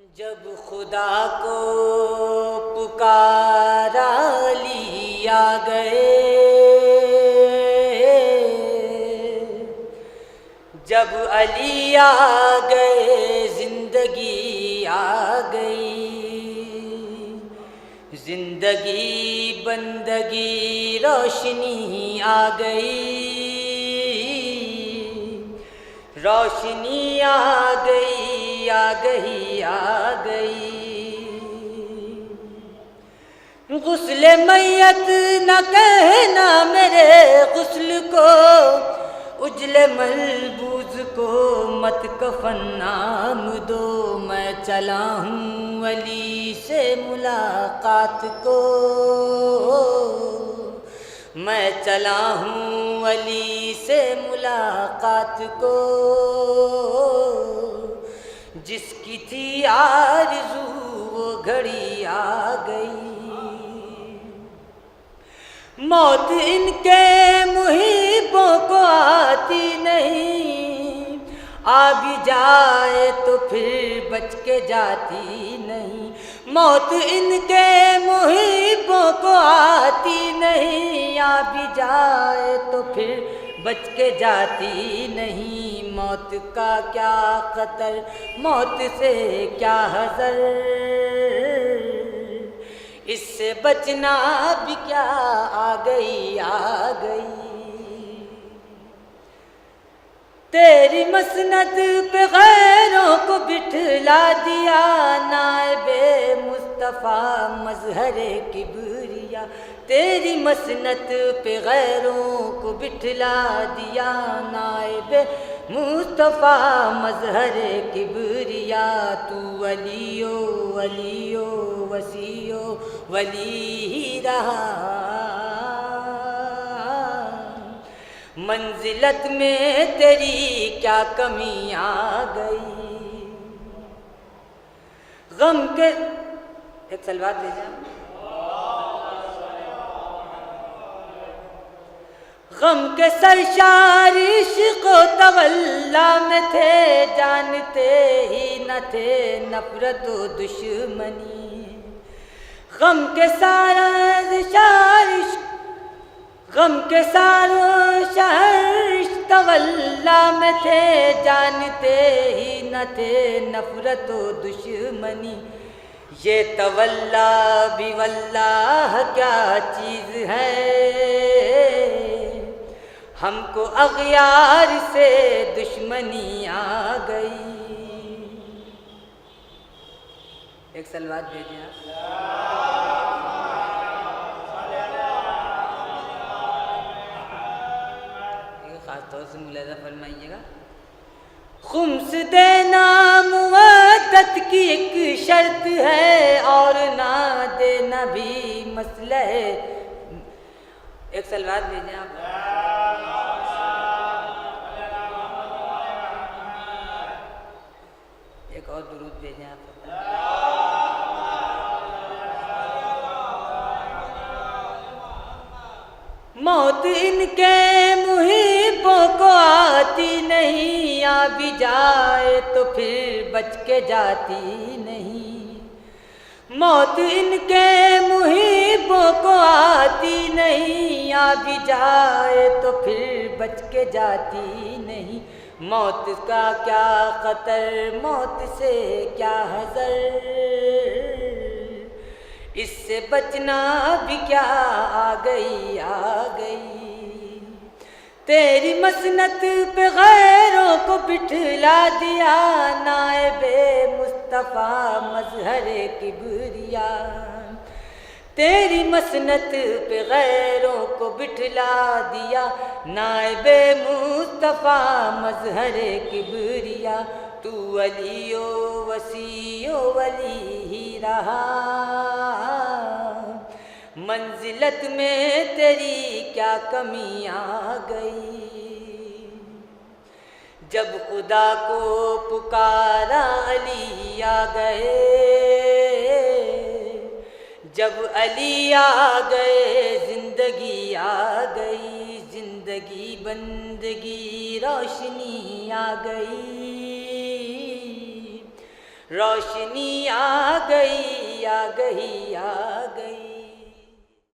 جب خدا کو پکارا علی آ گئے، جب علی آ گئے زندگی آ گئی، زندگی بندگی روشنی آ گئی، روشنی آ گئی آ گئی آ گئی۔ غسل میت نہ کہنا میرے غسل کو، اجل ملبوس کو مت کفن نام دو، میں چلا ہوں علی سے ملاقات کو، میں چلا ہوں علی سے ملاقات کو، جس کی تھی آرزو وہ گھڑی آ گئی۔ موت ان کے محبوں کو آتی نہیں، آ بھی جائے تو پھر بچ کے جاتی نہیں، موت ان کے محبوں کو آتی نہیں، آ بھی جائے تو پھر بچ کے جاتی نہیں۔ موت کا کیا خطر، موت سے کیا حذر، اس سے بچنا بھی کیا، آ گئی آ گئی۔ تیری مسند پہ غیروں کو بٹھلا دیا، نائب مصطفیٰ مظہر کبریا، تیری مسند پہ غیروں کو بٹھلا دیا، نائب مصطفیٰ مظہر کبریا، تو ولیو ولیو وسیو ولی ہی رہا، منزلت میں تیری کیا کمی آ گئی۔ غم کے ایک سلوات لے جائیں۔ غم کے سرشار عشق و تولا میں تھے، جانتے ہی نہ تھے نفرت و دشمنی، غم کے سارا شار عشق، غم کے ساروں شہر تولا میں تھے، جانتے ہی نہ تھے نفرت و دشمنی، یہ تولا بھی واللہ کیا چیز ہے، ہم کو اغیار سے دشمنی آ گئی۔ ایک سلوات بھیجیں آپ۔ خاص طور سے ملاحظہ فرمائیے گا، خمس دینا مودت کی ایک شرط ہے، اور نہ دینا بھی مسئلہ ہے۔ ایک سلوات بھیجیں آپ۔ ایک اور درود بھیجیں آپ۔ موت ان کے محبوں کو آتی نہیں، آ بھی جائے تو پھر بچ کے جاتی نہیں، موت ان کے محبوں کو آتی نہیں، آ بھی جائے تو پھر بچ کے جاتی نہیں، موت کا کیا خطر، موت سے کیا حذر، اس سے بچنا بھی کیا، آ گئی آ گئی۔ تیری مسند پہ غیروں کو بٹھلا دیا، نائب مصطفیٰ مظہر کبریا، تیری مسند پہ غیروں کو بٹھلا دیا، نائب مصطفیٰ مظہر کبریا، تو ولیو وسیو ولی ہی رہا، منزلت میں تیری کیا کمی آ گئی۔ جب خدا کو پکارا علی آ گئے، جب علی آ گئے زندگی آ گئی، زندگی بندگی روشنی آ گئی، روشنی آ گئی آ گئی آ گئی